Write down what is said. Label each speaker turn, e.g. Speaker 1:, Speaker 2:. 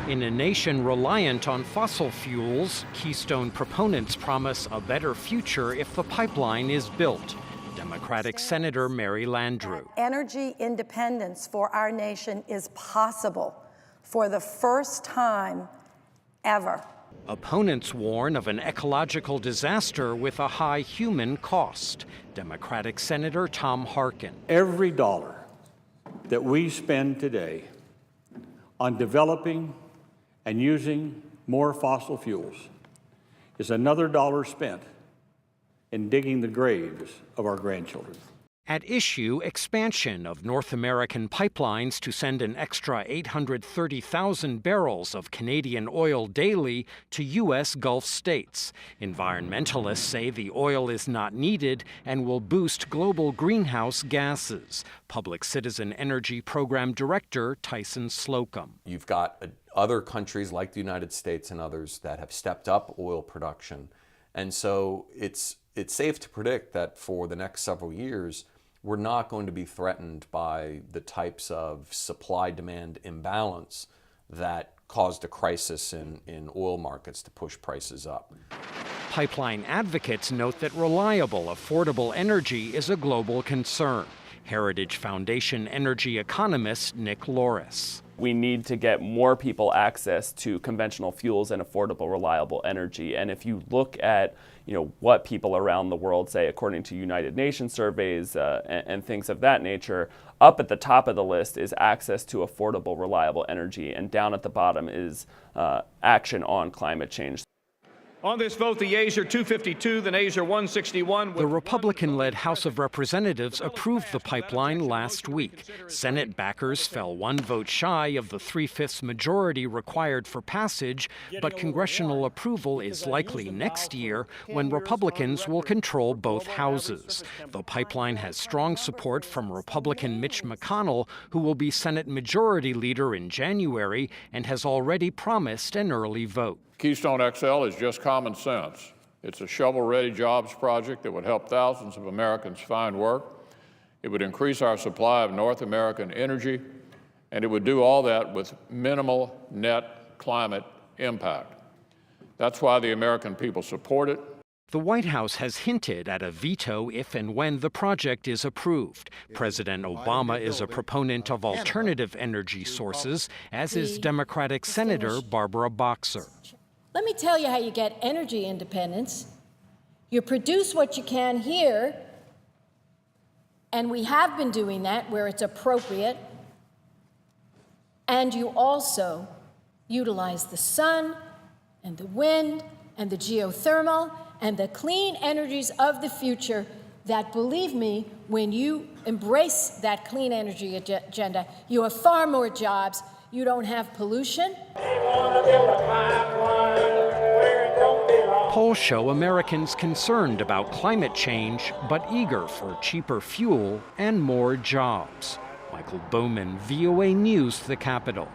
Speaker 1: In a nation reliant on fossil fuels, Keystone proponents promise a better future if the pipeline is built. Democratic Senator Mary Landrieu.
Speaker 2: Energy independence for our nation is possible for the first time ever.
Speaker 1: Opponents warn of an ecological disaster with a high human cost. Democratic Senator Tom Harkin.
Speaker 3: Every dollar that we spend today on developing and using more fossil fuels is another dollar spent in digging the graves of our grandchildren.
Speaker 1: At issue, expansion of North American pipelines to send an extra 830,000 barrels of Canadian oil daily to U.S. Gulf states. Environmentalists say the oil is not needed and will boost global greenhouse gases. Public Citizen Energy Program Director Tyson Slocum.
Speaker 4: You've got other countries like the United States and others that have stepped up oil production. And so it's safe to predict that for the next several years, we're not going to be threatened by the types of supply-demand imbalance that caused a crisis in oil markets to push prices up.
Speaker 1: Pipeline advocates note that reliable, affordable energy is a global concern. Heritage Foundation energy economist Nick Loris.
Speaker 5: We need to get more people access to conventional fuels and affordable, reliable energy. And if you look at what people around the world say, according to United Nations surveys and things of that nature, up at the top of the list is access to affordable, reliable energy, and down at the bottom is action on climate change.
Speaker 6: On this vote, the yeas are 252, the nays are 161.
Speaker 1: The Republican-led House of Representatives approved the pipeline last week. Senate backers fell one vote shy of the 3/5 majority required for passage, but congressional approval is likely next year when Republicans will control both houses. The pipeline has strong support from Republican Mitch MoConnell, who will be Senate Majority Leader in January and has already promised an early vote.
Speaker 7: Keystone XL is just common sense. It's a shovel-ready jobs project that would help thousands of Americans find work. It would increase our supply of North American energy, and it would do all that with minimal net climate impact. That's why the American people support it.
Speaker 1: The White House has hinted at a veto if and when the project is approved. President Obama is a proponent of alternative energy sources, as is Democratic Senator Barbara Boxer.
Speaker 8: Let me tell you how you get energy independence. You produce what you can here, and we have been doing that where it's appropriate, and you also utilize the sun and the wind and the geothermal and the clean energies of the future that, believe me, when you embrace that clean energy agenda, you have far more jobs, you don't have pollution.
Speaker 1: Polls show Americans concerned about climate change, but eager for cheaper fuel and more jobs. Michael Bowman, VOA News, the Capitol.